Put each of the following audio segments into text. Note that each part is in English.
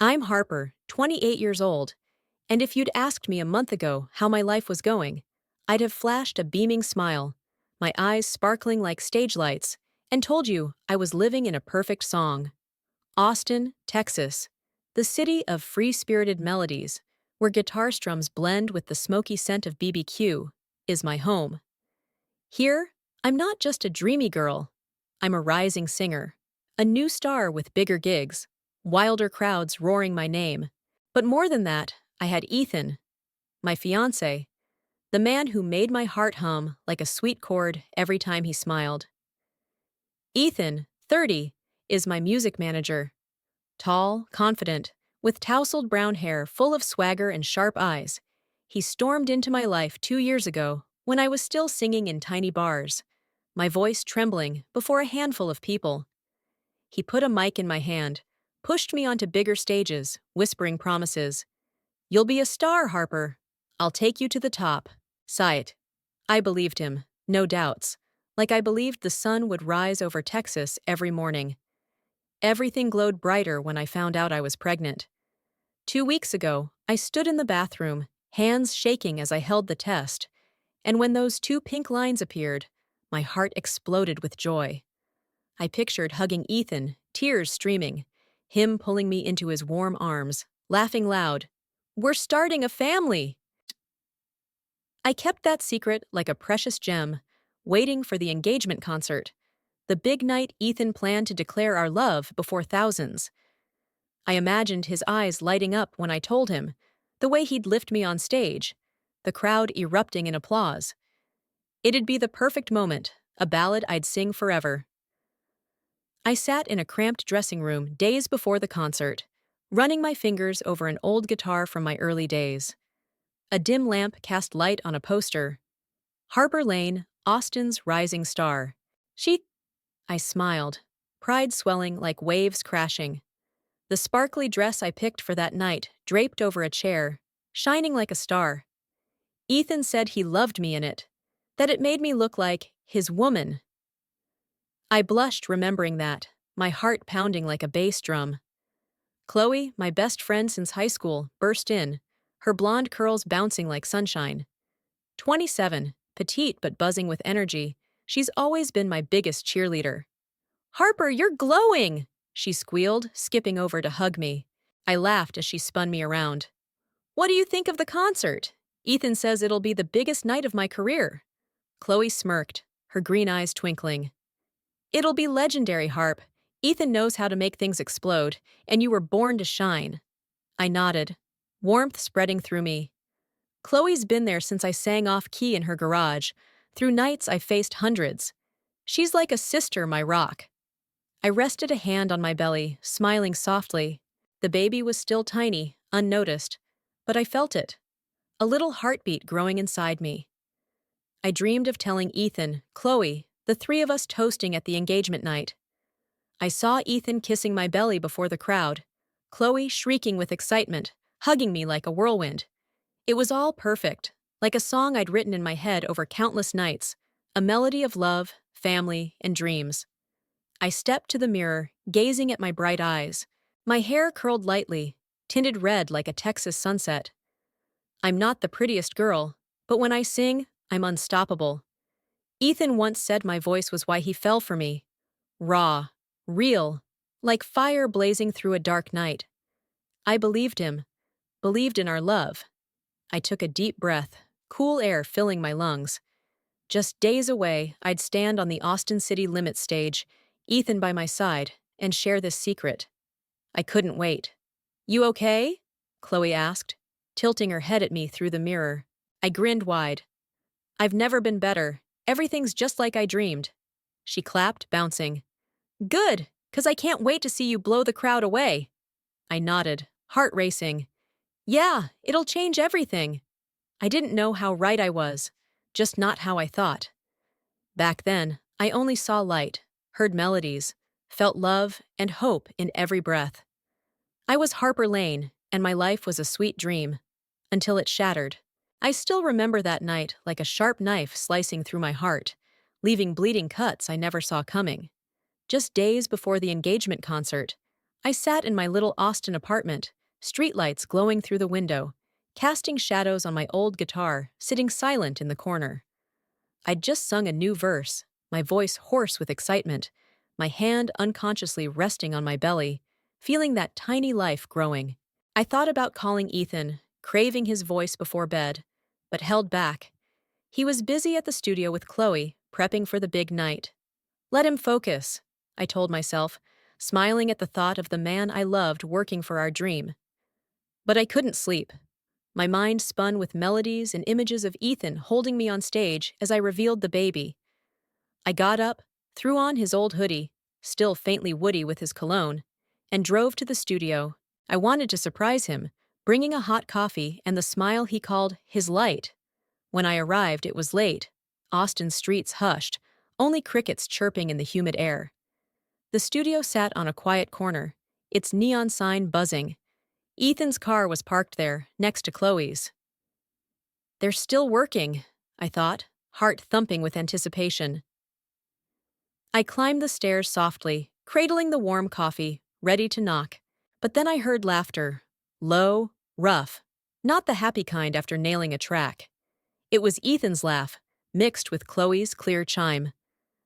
I'm Harper, 28 years old, and if you'd asked me a month ago how my life was going, I'd have flashed a beaming smile, my eyes sparkling like stage lights, and told you I was living in a perfect song. Austin, Texas, the city of free-spirited melodies, where guitar strums blend with the smoky scent of BBQ, is my home. Here, I'm not just a dreamy girl. I'm a rising singer, a new star with bigger gigs, wilder crowds roaring my name. But more than that, I had Ethan, my fiancé, the man who made my heart hum like a sweet chord every time he smiled. Ethan, 30, is my music manager. Tall, confident, with tousled brown hair full of swagger and sharp eyes, he stormed into my life 2 years ago when I was still singing in tiny bars, my voice trembling before a handful of people. He put a mic in my hand, pushed me onto bigger stages, whispering promises. "You'll be a star, Harper. I'll take you to the top." Sight. I believed him, no doubts, like I believed the sun would rise over Texas every morning. Everything glowed brighter when I found out I was pregnant. 2 weeks ago, I stood in the bathroom, hands shaking as I held the test, and when those two pink lines appeared, my heart exploded with joy. I pictured hugging Ethan, tears streaming, him pulling me into his warm arms, laughing loud. "We're starting a family!" I kept that secret like a precious gem, waiting for the engagement concert, the big night Ethan planned to declare our love before thousands. I imagined his eyes lighting up when I told him, the way he'd lift me on stage, the crowd erupting in applause. It'd be the perfect moment, a ballad I'd sing forever. I sat in a cramped dressing room days before the concert, running my fingers over an old guitar from my early days. A dim lamp cast light on a poster. Harper Lane, Austin's rising star. I smiled, pride swelling like waves crashing. The sparkly dress I picked for that night draped over a chair, shining like a star. Ethan said he loved me in it, that it made me look like his woman. I blushed remembering that, my heart pounding like a bass drum. Chloe, my best friend since high school, burst in, her blonde curls bouncing like sunshine. 27, petite but buzzing with energy, she's always been my biggest cheerleader. "Harper, you're glowing!" she squealed, skipping over to hug me. I laughed as she spun me around. "What do you think of the concert? Ethan says it'll be the biggest night of my career." Chloe smirked, her green eyes twinkling. "It'll be legendary, Harp. Ethan knows how to make things explode, and you were born to shine." I nodded, warmth spreading through me. Chloe's been there since I sang off-key in her garage, through nights I faced hundreds. She's like a sister, my rock. I rested a hand on my belly, smiling softly. The baby was still tiny, unnoticed, but I felt it, a little heartbeat growing inside me. I dreamed of telling Ethan, Chloe, the three of us toasting at the engagement night. I saw Ethan kissing my belly before the crowd, Chloe shrieking with excitement, hugging me like a whirlwind. It was all perfect, like a song I'd written in my head over countless nights, a melody of love, family, and dreams. I stepped to the mirror, gazing at my bright eyes, my hair curled lightly, tinted red like a Texas sunset. I'm not the prettiest girl, but when I sing, I'm unstoppable. Ethan once said my voice was why he fell for me. Raw, real, like fire blazing through a dark night. I believed him, believed in our love. I took a deep breath, cool air filling my lungs. Just days away, I'd stand on the Austin City Limits stage, Ethan by my side, and share this secret. I couldn't wait. "You okay?" Chloe asked, tilting her head at me through the mirror. I grinned wide. "I've never been better. Everything's just like I dreamed." She clapped, bouncing. "Good, 'cause I can't wait to see you blow the crowd away." I nodded, heart racing. "Yeah, it'll change everything." I didn't know how right I was, just not how I thought. Back then, I only saw light, heard melodies, felt love and hope in every breath. I was Harper Lane, and my life was a sweet dream, until it shattered. I still remember that night like a sharp knife slicing through my heart, leaving bleeding cuts I never saw coming. Just days before the engagement concert, I sat in my little Austin apartment, streetlights glowing through the window, casting shadows on my old guitar, sitting silent in the corner. I'd just sung a new verse, my voice hoarse with excitement, my hand unconsciously resting on my belly, feeling that tiny life growing. I thought about calling Ethan, craving his voice before bed, but held back. He was busy at the studio with Chloe, prepping for the big night. Let him focus, I told myself, smiling at the thought of the man I loved working for our dream. But I couldn't sleep. My mind spun with melodies and images of Ethan holding me on stage as I revealed the baby. I got up, threw on his old hoodie, still faintly woody with his cologne, and drove to the studio. I wanted to surprise him, bringing a hot coffee and the smile he called his light. When I arrived, it was late. Austin's streets hushed, only crickets chirping in the humid air. The studio sat on a quiet corner, its neon sign buzzing. Ethan's car was parked there, next to Chloe's. They're still working, I thought, heart thumping with anticipation. I climbed the stairs softly, cradling the warm coffee, ready to knock. But then I heard laughter. Low, rough. Not the happy kind after nailing a track. It was Ethan's laugh, mixed with Chloe's clear chime.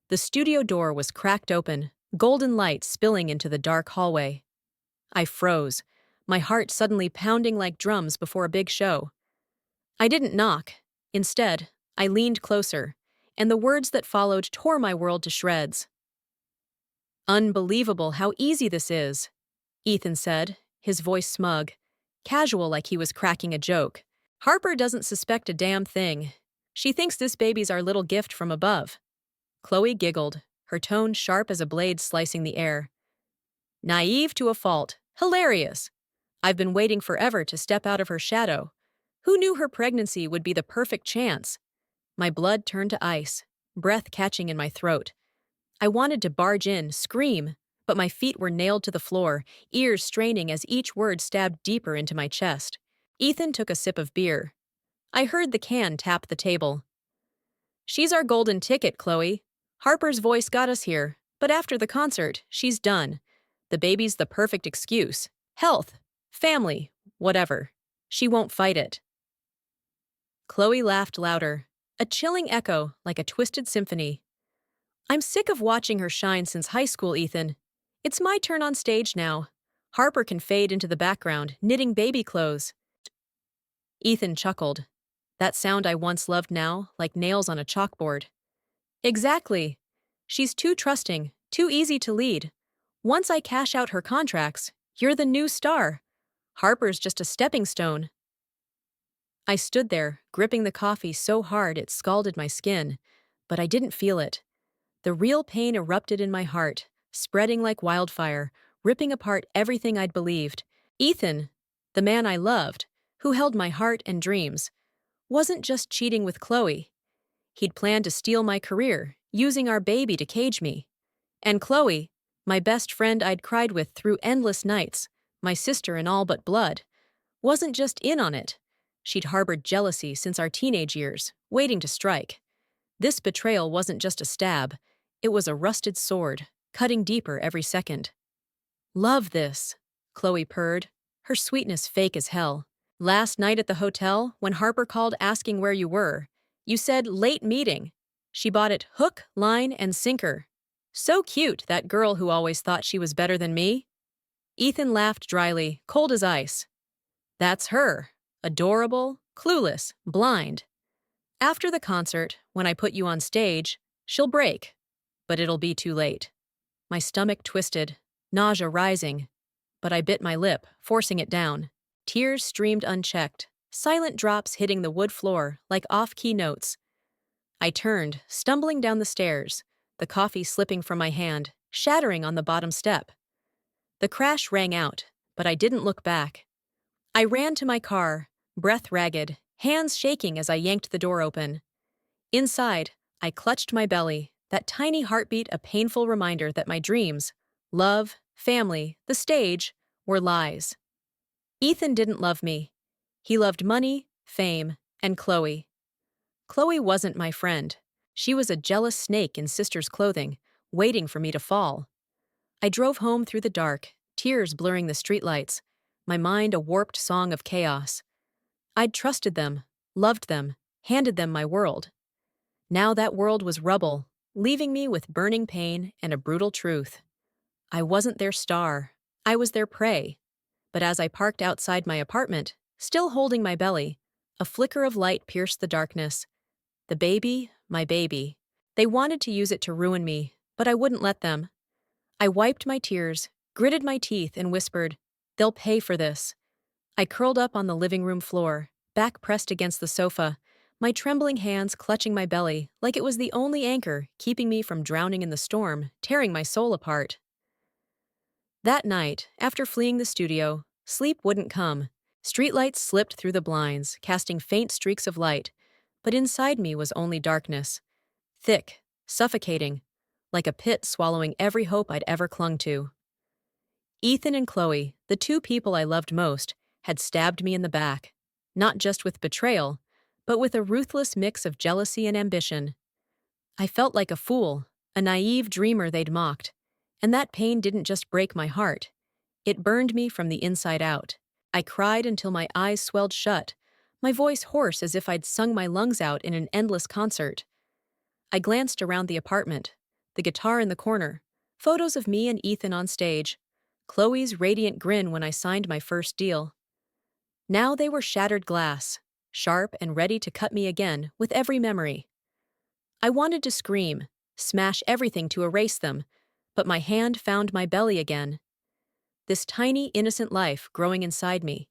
The studio door was cracked open, golden light spilling into the dark hallway. I froze, my heart suddenly pounding like drums before a big show. I didn't knock. Instead, I leaned closer, and the words that followed tore my world to shreds. "Unbelievable how easy this is," Ethan said, his voice smug, casual like he was cracking a joke. "Harper doesn't suspect a damn thing. She thinks this baby's our little gift from above." Chloe giggled, her tone sharp as a blade slicing the air. Naive to a fault. Hilarious. I've been waiting forever to step out of her shadow. Who knew her pregnancy would be the perfect chance? My blood turned to ice, breath catching in my throat. I wanted to barge in, scream, but my feet were nailed to the floor, ears straining as each word stabbed deeper into my chest. Ethan took a sip of beer. I heard the can tap the table. "She's our golden ticket, Chloe. Harper's voice got us here, but after the concert, she's done. The baby's the perfect excuse. Health, family, whatever. She won't fight it." Chloe laughed louder, a chilling echo like a twisted symphony. "I'm sick of watching her shine since high school, Ethan. It's my turn on stage now. Harper can fade into the background, knitting baby clothes." Ethan chuckled. That sound I once loved now, like nails on a chalkboard. "Exactly. She's too trusting, too easy to lead. Once I cash out her contracts, you're the new star. Harper's just a stepping stone." I stood there, gripping the coffee so hard it scalded my skin, but I didn't feel it. The real pain erupted in my heart, spreading like wildfire, ripping apart everything I'd believed. Ethan, the man I loved, who held my heart and dreams, wasn't just cheating with Chloe. He'd planned to steal my career, using our baby to cage me. And Chloe, my best friend I'd cried with through endless nights, my sister in all but blood, wasn't just in on it. She'd harbored jealousy since our teenage years, waiting to strike. This betrayal wasn't just a stab, it was a rusted sword, cutting deeper every second. "Love this," Chloe purred, her sweetness fake as hell. "Last night at the hotel, when Harper called asking where you were, you said late meeting. She bought it hook, line, and sinker. So cute, that girl who always thought she was better than me." Ethan laughed dryly, cold as ice. "That's her. Adorable, clueless, blind. After the concert, when I put you on stage, she'll break. But it'll be too late." My stomach twisted, nausea rising. But I bit my lip, forcing it down. Tears streamed unchecked, silent drops hitting the wood floor like off-key notes. I turned, stumbling down the stairs, the coffee slipping from my hand, shattering on the bottom step. The crash rang out, but I didn't look back. I ran to my car, breath ragged, hands shaking as I yanked the door open. Inside, I clutched my belly, that tiny heartbeat a painful reminder that my dreams, love, family, the stage, were lies. Ethan didn't love me. He loved money, fame, and Chloe. Chloe wasn't my friend. She was a jealous snake in sister's clothing, waiting for me to fall. I drove home through the dark, tears blurring the streetlights, my mind a warped song of chaos. I'd trusted them, loved them, handed them my world. Now that world was rubble, leaving me with burning pain and a brutal truth. I wasn't their star. I was their prey. But as I parked outside my apartment, still holding my belly, a flicker of light pierced the darkness. The baby, my baby. They wanted to use it to ruin me, but I wouldn't let them. I wiped my tears, gritted my teeth, and whispered, "They'll pay for this." I curled up on the living room floor, back pressed against the sofa, my trembling hands clutching my belly like it was the only anchor keeping me from drowning in the storm, tearing my soul apart. That night, after fleeing the studio, sleep wouldn't come. Streetlights slipped through the blinds, casting faint streaks of light, but inside me was only darkness. Thick, suffocating, like a pit swallowing every hope I'd ever clung to. Ethan and Chloe, the two people I loved most, had stabbed me in the back, not just with betrayal, but with a ruthless mix of jealousy and ambition. I felt like a fool, a naive dreamer they'd mocked, and that pain didn't just break my heart. It burned me from the inside out. I cried until my eyes swelled shut, my voice hoarse as if I'd sung my lungs out in an endless concert. I glanced around the apartment, the guitar in the corner, photos of me and Ethan on stage, Chloe's radiant grin when I signed my first deal. Now they were shattered glass, sharp and ready to cut me again with every memory. I wanted to scream, smash everything to erase them, but my hand found my belly again. This tiny, innocent life growing inside me.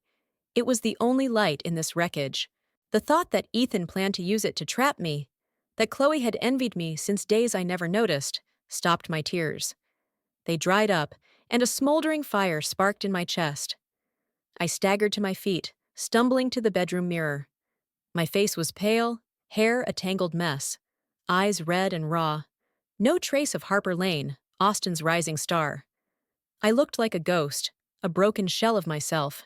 It was the only light in this wreckage. The thought that Ethan planned to use it to trap me, that Chloe had envied me since days I never noticed, stopped my tears. They dried up, and a smoldering fire sparked in my chest. I staggered to my feet, stumbling to the bedroom mirror. My face was pale, hair a tangled mess, eyes red and raw. No trace of Harper Lane, Austin's rising star. I looked like a ghost, a broken shell of myself.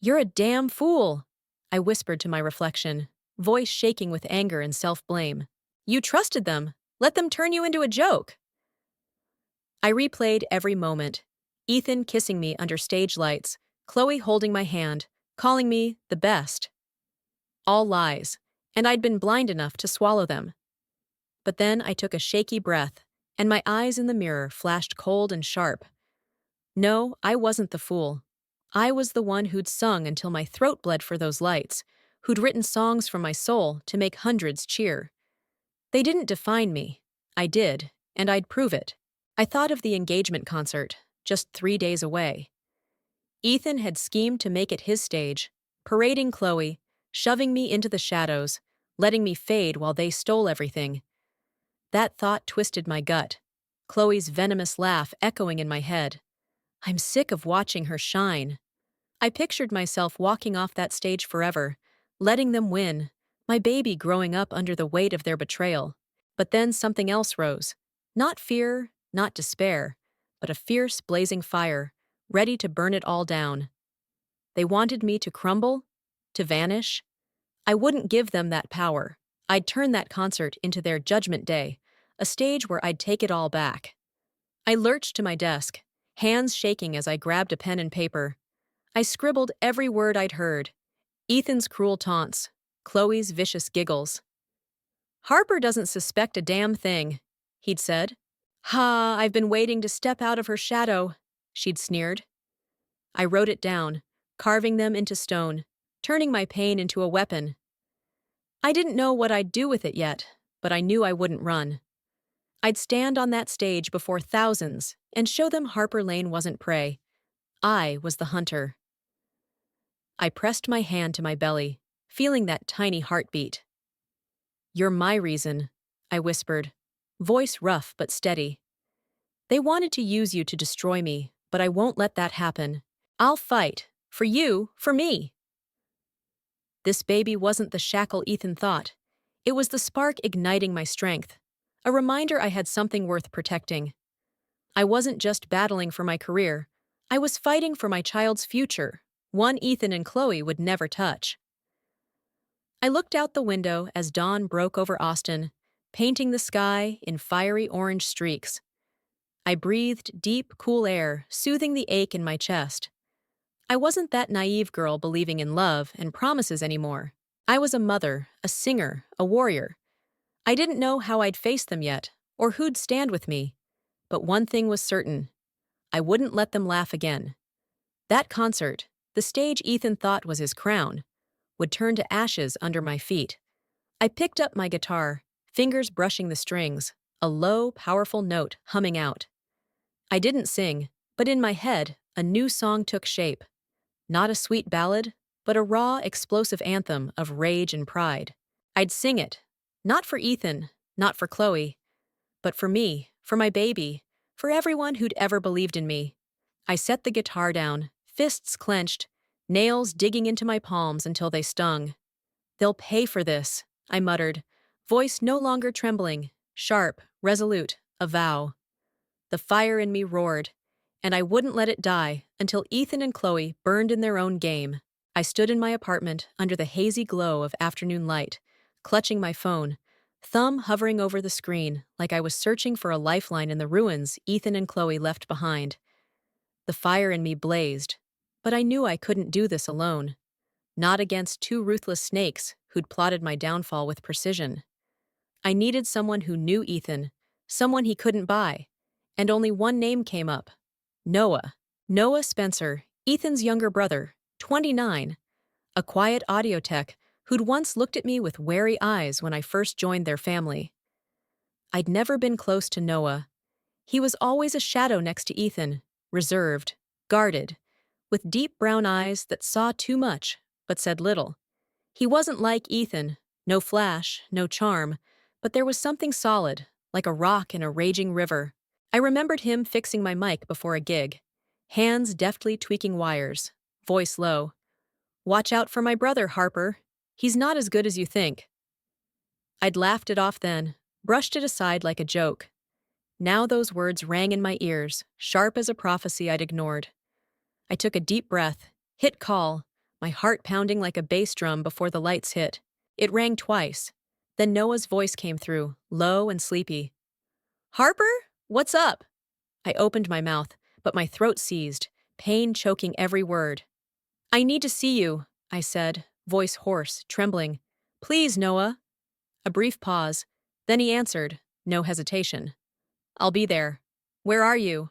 "You're a damn fool," I whispered to my reflection, voice shaking with anger and self-blame. "You trusted them. Let them turn you into a joke." I replayed every moment. Ethan kissing me under stage lights, Chloe holding my hand, calling me the best. All lies, and I'd been blind enough to swallow them. But then I took a shaky breath, and my eyes in the mirror flashed cold and sharp. No, I wasn't the fool. I was the one who'd sung until my throat bled for those lights, who'd written songs from my soul to make hundreds cheer. They didn't define me. I did, and I'd prove it. I thought of the engagement concert, just 3 days away. Ethan had schemed to make it his stage, parading Chloe, shoving me into the shadows, letting me fade while they stole everything. That thought twisted my gut, Chloe's venomous laugh echoing in my head. I'm sick of watching her shine. I pictured myself walking off that stage forever, letting them win, my baby growing up under the weight of their betrayal. But then something else rose. Not fear, not despair, but a fierce, blazing fire, ready to burn it all down. They wanted me to crumble, to vanish. I wouldn't give them that power. I'd turn that concert into their judgment day, a stage where I'd take it all back. I lurched to my desk, hands shaking as I grabbed a pen and paper. I scribbled every word I'd heard. Ethan's cruel taunts, Chloe's vicious giggles. "Harper doesn't suspect a damn thing," he'd said. "Ha, I've been waiting to step out of her shadow," she'd sneered. I wrote it down, carving them into stone, turning my pain into a weapon. I didn't know what I'd do with it yet, but I knew I wouldn't run. I'd stand on that stage before thousands and show them Harper Lane wasn't prey. I was the hunter. I pressed my hand to my belly, feeling that tiny heartbeat. "You're my reason," I whispered, voice rough but steady. "They wanted to use you to destroy me, but I won't let that happen. I'll fight. For you, for me." This baby wasn't the shackle Ethan thought. It was the spark igniting my strength, a reminder I had something worth protecting. I wasn't just battling for my career. I was fighting for my child's future, one Ethan and Chloe would never touch. I looked out the window as dawn broke over Austin, painting the sky in fiery orange streaks. I breathed deep, cool air, soothing the ache in my chest. I wasn't that naive girl believing in love and promises anymore. I was a mother, a singer, a warrior. I didn't know how I'd face them yet, or who'd stand with me. But one thing was certain. I wouldn't let them laugh again. That concert, the stage Ethan thought was his crown, would turn to ashes under my feet. I picked up my guitar, fingers brushing the strings, a low, powerful note humming out. I didn't sing, but in my head, a new song took shape. Not a sweet ballad, but a raw, explosive anthem of rage and pride. I'd sing it, not for Ethan, not for Chloe, but for me, for my baby, for everyone who'd ever believed in me. I set the guitar down, fists clenched, nails digging into my palms until they stung. "They'll pay for this," I muttered, voice no longer trembling, sharp, resolute, a vow. The fire in me roared, and I wouldn't let it die until Ethan and Chloe burned in their own game. I stood in my apartment under the hazy glow of afternoon light, clutching my phone, thumb hovering over the screen like I was searching for a lifeline in the ruins Ethan and Chloe left behind. The fire in me blazed, but I knew I couldn't do this alone. Not against two ruthless snakes who'd plotted my downfall with precision. I needed someone who knew Ethan, someone he couldn't buy. And only one name came up. Noah. Noah Spencer, Ethan's younger brother, 29. A quiet audio tech who'd once looked at me with wary eyes when I first joined their family. I'd never been close to Noah. He was always a shadow next to Ethan, reserved, guarded, with deep brown eyes that saw too much, but said little. He wasn't like Ethan, no flash, no charm, but there was something solid, like a rock in a raging river. I remembered him fixing my mic before a gig, hands deftly tweaking wires, voice low. "Watch out for my brother, Harper. He's not as good as you think." I'd laughed it off then, brushed it aside like a joke. Now those words rang in my ears, sharp as a prophecy I'd ignored. I took a deep breath, hit call, my heart pounding like a bass drum before the lights hit. It rang twice. Then Noah's voice came through, low and sleepy. "Harper? What's up?" I opened my mouth, but my throat seized, pain choking every word. "I need to see you," I said, voice hoarse, trembling. "Please, Noah." A brief pause. Then he answered, no hesitation. "I'll be there. Where are you?"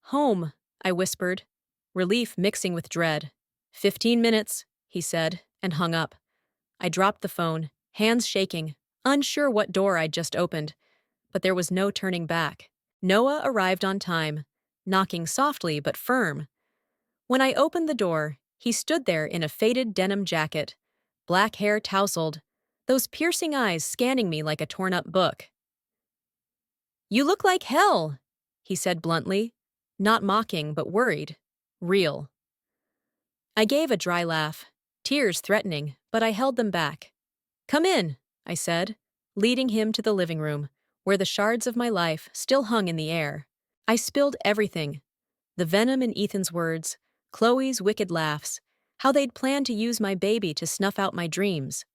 "Home," I whispered, relief mixing with dread. 15 minutes, he said, and hung up. I dropped the phone, hands shaking, unsure what door I'd just opened, but there was no turning back. Noah arrived on time, knocking softly but firm. When I opened the door, he stood there in a faded denim jacket, black hair tousled, those piercing eyes scanning me like a torn-up book. "You look like hell," he said bluntly, not mocking but worried, real. I gave a dry laugh, tears threatening, but I held them back. "Come in," I said, leading him to the living room, where the shards of my life still hung in the air. I spilled everything. The venom in Ethan's words, Chloe's wicked laughs, how they'd planned to use my baby to snuff out my dreams.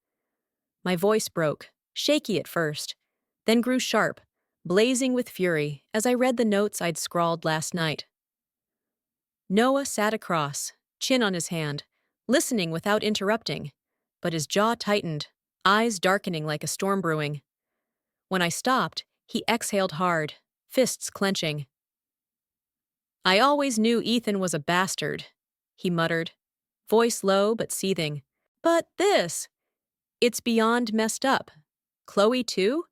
My voice broke, shaky at first, then grew sharp, blazing with fury as I read the notes I'd scrawled last night. Noah sat across, chin on his hand, listening without interrupting, but his jaw tightened, eyes darkening like a storm brewing. When I stopped, he exhaled hard, fists clenching. "I always knew Ethan was a bastard," he muttered, voice low but seething. "But this, it's beyond messed up. Chloe too?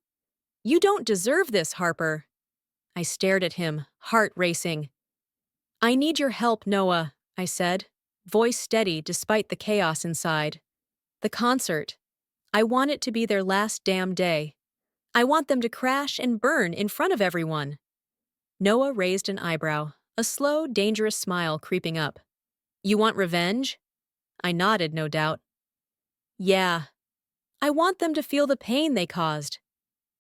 You don't deserve this, Harper." I stared at him, heart racing. "I need your help, Noah," I said, voice steady despite the chaos inside. "The concert. I want it to be their last damn day. I want them to crash and burn in front of everyone." Noah raised an eyebrow, a slow, dangerous smile creeping up. "You want revenge?" I nodded, no doubt. "Yeah. I want them to feel the pain they caused."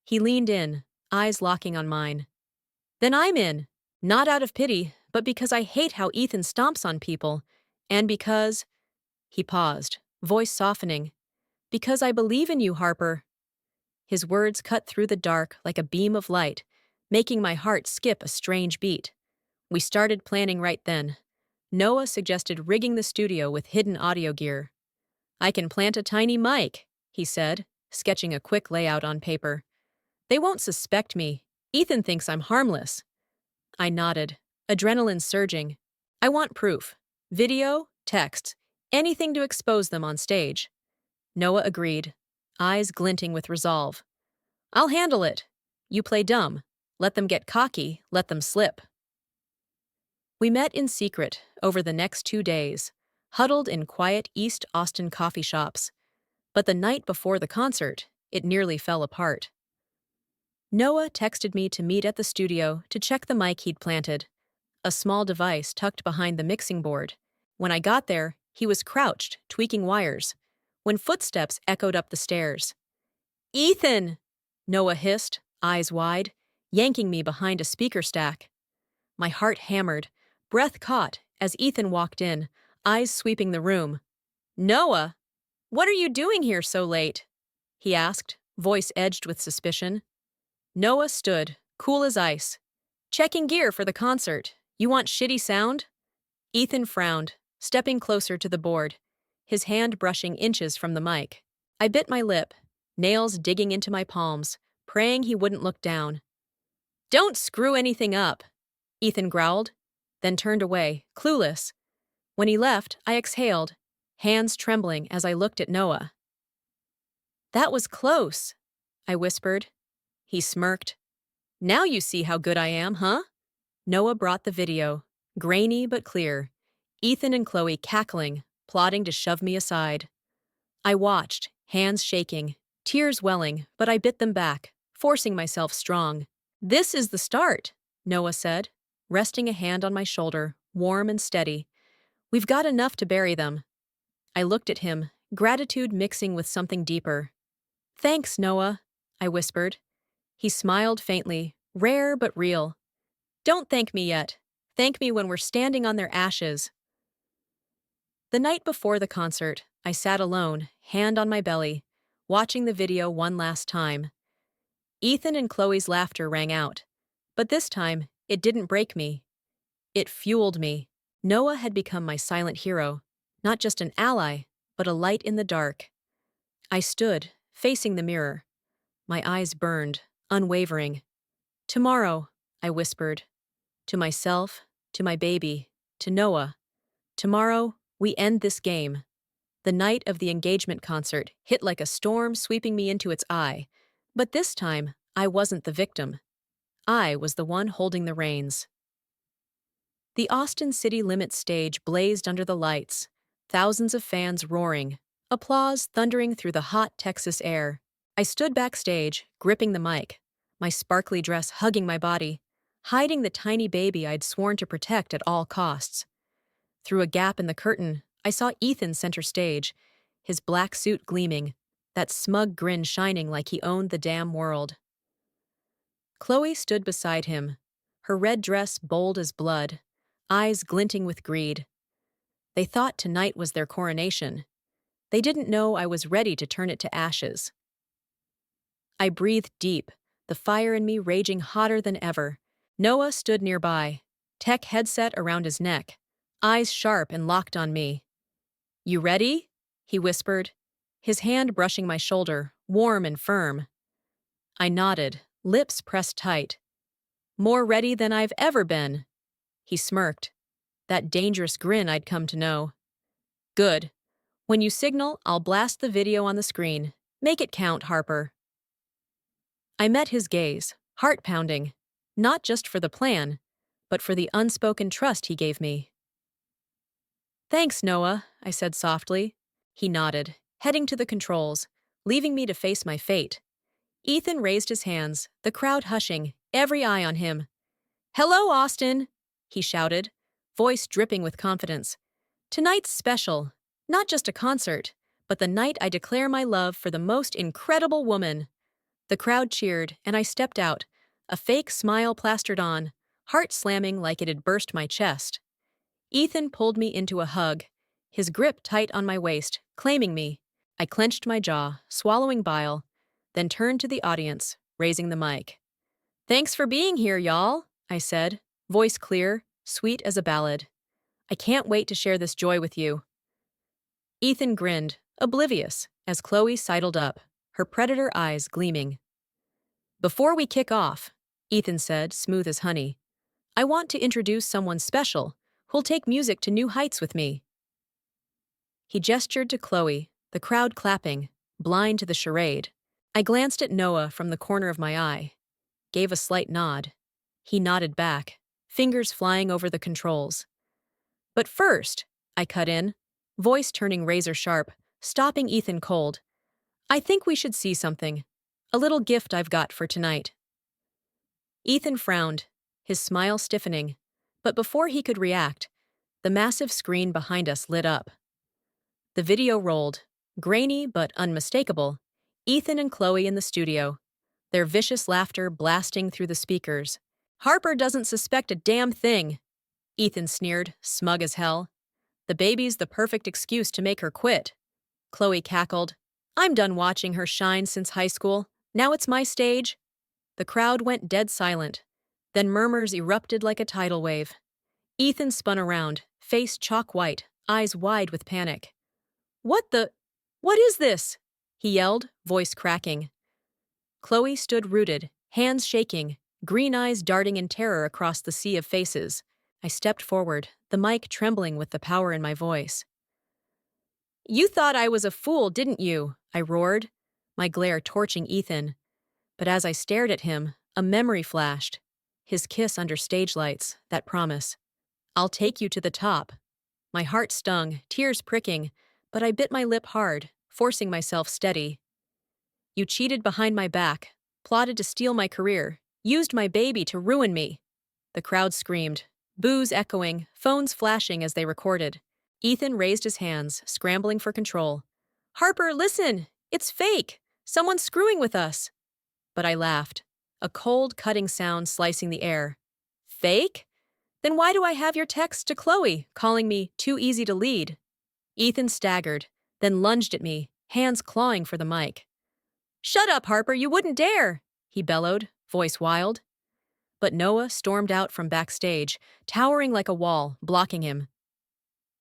He leaned in, eyes locking on mine. "Then I'm in. Not out of pity, but because I hate how Ethan stomps on people. And because—" He paused, voice softening. "Because I believe in you, Harper." His words cut through the dark like a beam of light, making my heart skip a strange beat. We started planning right then. Noah suggested rigging the studio with hidden audio gear. "I can plant a tiny mic," he said, sketching a quick layout on paper. "They won't suspect me. Ethan thinks I'm harmless." I nodded, adrenaline surging. "I want proof. Video, text, anything to expose them on stage." Noah agreed, eyes glinting with resolve. "I'll handle it. You play dumb. Let them get cocky, let them slip." We met in secret over the next 2 days, huddled in quiet East Austin coffee shops. But the night before the concert, it nearly fell apart. Noah texted me to meet at the studio to check the mic he'd planted, a small device tucked behind the mixing board. When I got there, he was crouched, tweaking wires, when footsteps echoed up the stairs. "Ethan!" Noah hissed, eyes wide, yanking me behind a speaker stack. My heart hammered, breath caught as Ethan walked in, eyes sweeping the room. "Noah, what are you doing here so late?" he asked, voice edged with suspicion. Noah stood, cool as ice. "Checking gear for the concert. You want shitty sound?" Ethan frowned, stepping closer to the board, his hand brushing inches from the mic. I bit my lip, nails digging into my palms, praying he wouldn't look down. "Don't screw anything up," Ethan growled, then turned away, clueless. When he left, I exhaled, hands trembling as I looked at Noah. "That was close," I whispered. He smirked. "Now you see how good I am, huh?" Noah brought the video, grainy but clear, Ethan and Chloe cackling, plotting to shove me aside. I watched, hands shaking, tears welling, but I bit them back, forcing myself strong. "This is the start," Noah said, resting a hand on my shoulder, warm and steady. "We've got enough to bury them." I looked at him, gratitude mixing with something deeper. "Thanks, Noah," I whispered. He smiled faintly, rare but real. "Don't thank me yet. Thank me when we're standing on their ashes." The night before the concert, I sat alone, hand on my belly, watching the video one last time. Ethan and Chloe's laughter rang out. But this time, it didn't break me. It fueled me. Noah had become my silent hero, not just an ally, but a light in the dark. I stood, facing the mirror. My eyes burned, unwavering. "Tomorrow," I whispered. To myself, to my baby, to Noah. "Tomorrow, we end this game." The night of the engagement concert hit like a storm sweeping me into its eye. But this time, I wasn't the victim. I was the one holding the reins. The Austin City Limits stage blazed under the lights, thousands of fans roaring, applause thundering through the hot Texas air. I stood backstage, gripping the mic, my sparkly dress hugging my body, hiding the tiny baby I'd sworn to protect at all costs. Through a gap in the curtain, I saw Ethan center stage, his black suit gleaming, that smug grin shining like he owned the damn world. Chloe stood beside him, her red dress bold as blood, eyes glinting with greed. They thought tonight was their coronation. They didn't know I was ready to turn it to ashes. I breathed deep, the fire in me raging hotter than ever. Noah stood nearby, tech headset around his neck, eyes sharp and locked on me. "You ready?" he whispered, his hand brushing my shoulder, warm and firm. I nodded, lips pressed tight. "More ready than I've ever been." He smirked, that dangerous grin I'd come to know. "Good. When you signal, I'll blast the video on the screen. Make it count, Harper." I met his gaze, heart pounding, not just for the plan, but for the unspoken trust he gave me. "Thanks, Noah," I said softly. He nodded, heading to the controls, leaving me to face my fate. Ethan raised his hands, the crowd hushing, every eye on him. "Hello, Austin," he shouted, voice dripping with confidence. "Tonight's special. Not just a concert, but the night I declare my love for the most incredible woman." The crowd cheered, and I stepped out, a fake smile plastered on, heart slamming like it had burst my chest. Ethan pulled me into a hug, his grip tight on my waist, claiming me. I clenched my jaw, swallowing bile, then turned to the audience, raising the mic. Thanks for being here, y'all, I said, voice clear, sweet as a ballad. I can't wait to share this joy with you. Ethan grinned, oblivious, as Chloe sidled up, her predator eyes gleaming. Before we kick off, Ethan said, smooth as honey, I want to introduce someone special who'll take music to new heights with me. He gestured to Chloe, the crowd clapping, blind to the charade. I glanced at Noah from the corner of my eye, gave a slight nod. He nodded back, fingers flying over the controls. But first, I cut in, voice turning razor sharp, stopping Ethan cold. I think we should see something. A little gift I've got for tonight. Ethan frowned, his smile stiffening, but before he could react, the massive screen behind us lit up. The video rolled, grainy but unmistakable, Ethan and Chloe in the studio, their vicious laughter blasting through the speakers. Harper doesn't suspect a damn thing, Ethan sneered, smug as hell. The baby's the perfect excuse to make her quit. Chloe cackled. I'm done watching her shine since high school. Now it's my stage. The crowd went dead silent. Then murmurs erupted like a tidal wave. Ethan spun around, face chalk white, eyes wide with panic. What is this? He yelled, voice cracking. Chloe stood rooted, hands shaking, green eyes darting in terror across the sea of faces. I stepped forward, the mic trembling with the power in my voice. You thought I was a fool, didn't you? I roared, my glare torching Ethan. But as I stared at him, a memory flashed. His kiss under stage lights, that promise. I'll take you to the top. My heart stung, tears pricking, but I bit my lip hard, forcing myself steady. You cheated behind my back, plotted to steal my career, used my baby to ruin me. The crowd screamed, boos echoing, phones flashing as they recorded. Ethan raised his hands, scrambling for control. Harper, listen! It's fake! Someone's screwing with us! But I laughed, a cold, cutting sound slicing the air. Fake? Then why do I have your text to Chloe, calling me too easy to lead? Ethan staggered, then lunged at me, hands clawing for the mic. Shut up, Harper, you wouldn't dare! He bellowed, voice wild. But Noah stormed out from backstage, towering like a wall, blocking him.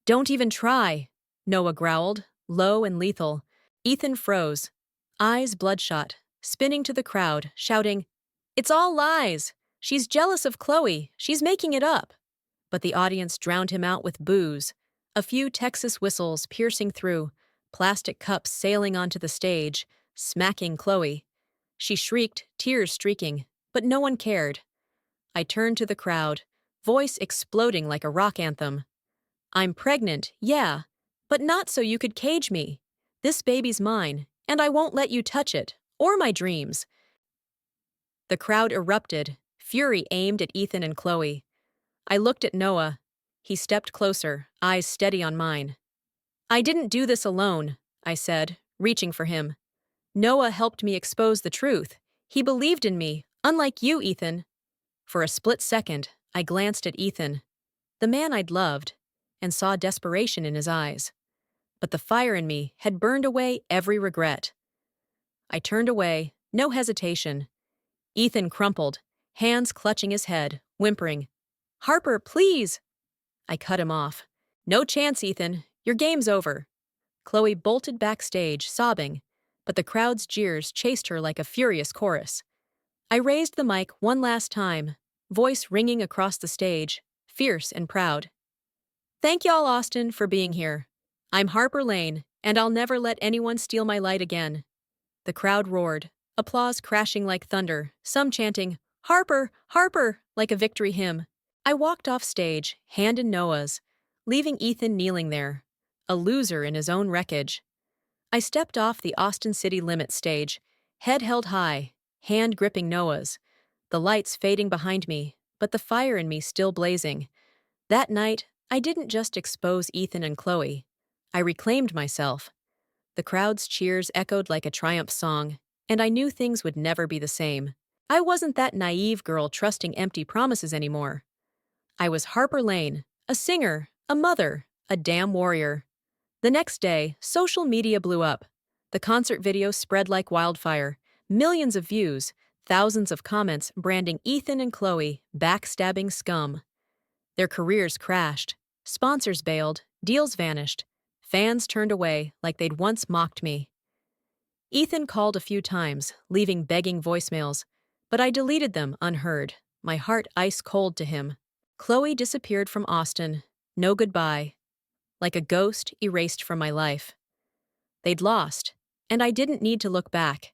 Don't even try, Noah growled, low and lethal. Ethan froze, eyes bloodshot, spinning to the crowd, shouting, It's all lies! She's jealous of Chloe, she's making it up. But the audience drowned him out with boos, a few Texas whistles piercing through, plastic cups sailing onto the stage, smacking Chloe. She shrieked, tears streaking, but no one cared. I turned to the crowd, voice exploding like a rock anthem. I'm pregnant, yeah, but not so you could cage me. This baby's mine, and I won't let you touch it, or my dreams. The crowd erupted, fury aimed at Ethan and Chloe. I looked at Noah. He stepped closer, eyes steady on mine. I didn't do this alone, I said, reaching for him. Noah helped me expose the truth. He believed in me, unlike you, Ethan. For a split second, I glanced at Ethan, the man I'd loved, and saw desperation in his eyes. But the fire in me had burned away every regret. I turned away, no hesitation. Ethan crumpled, hands clutching his head, whimpering, Harper, please! I cut him off. No chance, Ethan. Your game's over. Chloe bolted backstage, sobbing, but the crowd's jeers chased her like a furious chorus. I raised the mic one last time, voice ringing across the stage, fierce and proud. Thank y'all, Austin, for being here. I'm Harper Lane, and I'll never let anyone steal my light again. The crowd roared, applause crashing like thunder, some chanting, Harper, Harper, like a victory hymn. I walked off stage, hand in Noah's, leaving Ethan kneeling there, a loser in his own wreckage. I stepped off the Austin City Limits stage, head held high, hand gripping Noah's, the lights fading behind me, but the fire in me still blazing. That night, I didn't just expose Ethan and Chloe. I reclaimed myself. The crowd's cheers echoed like a triumph song, and I knew things would never be the same. I wasn't that naive girl trusting empty promises anymore. I was Harper Lane, a singer, a mother, a damn warrior. The next day, social media blew up. The concert video spread like wildfire, millions of views, thousands of comments branding Ethan and Chloe backstabbing scum. Their careers crashed, sponsors bailed, deals vanished, fans turned away like they'd once mocked me. Ethan called a few times, leaving begging voicemails, but I deleted them unheard, my heart ice cold to him. Chloe disappeared from Austin, no goodbye, like a ghost erased from my life. They'd lost, and I didn't need to look back.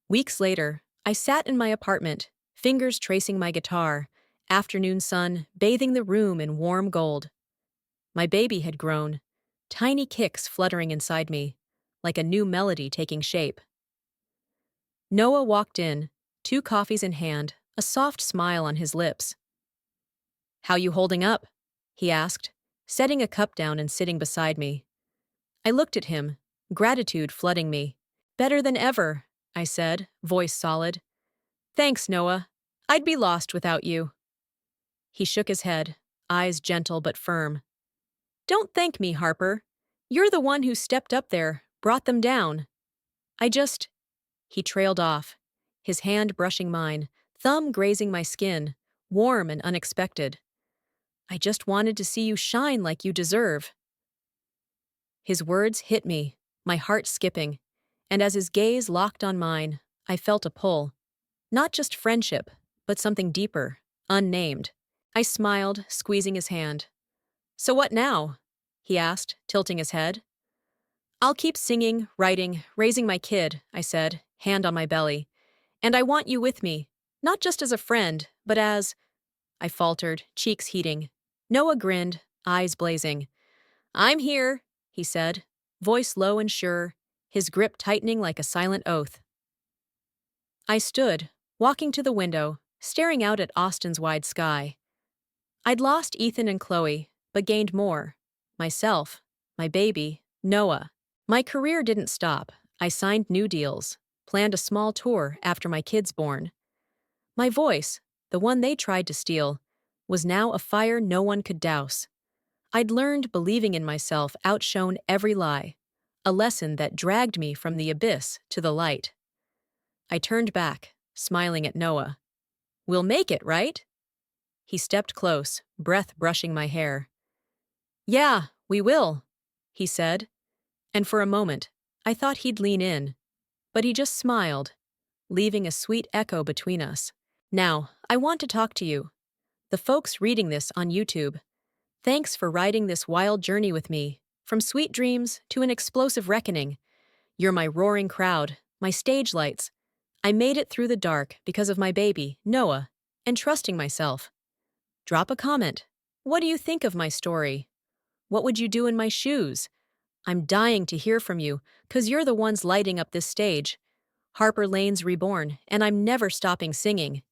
Weeks later, I sat in my apartment, fingers tracing my guitar, afternoon sun bathing the room in warm gold. My baby had grown, tiny kicks fluttering inside me, like a new melody taking shape. Noah walked in, 2 coffees in hand, a soft smile on his lips. "How you holding up?" he asked, setting a cup down and sitting beside me. I looked at him, gratitude flooding me. "Better than ever," I said, voice solid. "Thanks, Noah. I'd be lost without you." He shook his head, eyes gentle but firm. "Don't thank me, Harper. You're the one who stepped up there, brought them down. I just—" He trailed off, his hand brushing mine, thumb grazing my skin, warm and unexpected. "I just wanted to see you shine like you deserve." His words hit me, my heart skipping, and as his gaze locked on mine, I felt a pull. Not just friendship, but something deeper, unnamed. I smiled, squeezing his hand. "So what now?" he asked, tilting his head. "I'll keep singing, writing, raising my kid," I said, hand on my belly. "And I want you with me, not just as a friend, but as—" I faltered, cheeks heating. Noah grinned, eyes blazing. "I'm here," he said, voice low and sure, his grip tightening like a silent oath. I stood, walking to the window, staring out at Austin's wide sky. I'd lost Ethan and Chloe, but gained more. Myself, my baby, Noah. My career didn't stop. I signed new deals, planned a small tour after my kids born. My voice, the one they tried to steal, was now a fire no one could douse. I'd learned believing in myself outshone every lie, a lesson that dragged me from the abyss to the light. I turned back, smiling at Noah. "We'll make it, right?" He stepped close, breath brushing my hair. "Yeah, we will," he said, and for a moment, I thought he'd lean in, but he just smiled, leaving a sweet echo between us. "Now, I want to talk to you, the folks reading this on YouTube. Thanks for riding this wild journey with me, from sweet dreams to an explosive reckoning. You're my roaring crowd, my stage lights. I made it through the dark because of my baby, Noah, and trusting myself. Drop a comment. What do you think of my story? What would you do in my shoes? I'm dying to hear from you, 'cause you're the ones lighting up this stage. Harper Lane's reborn, and I'm never stopping singing.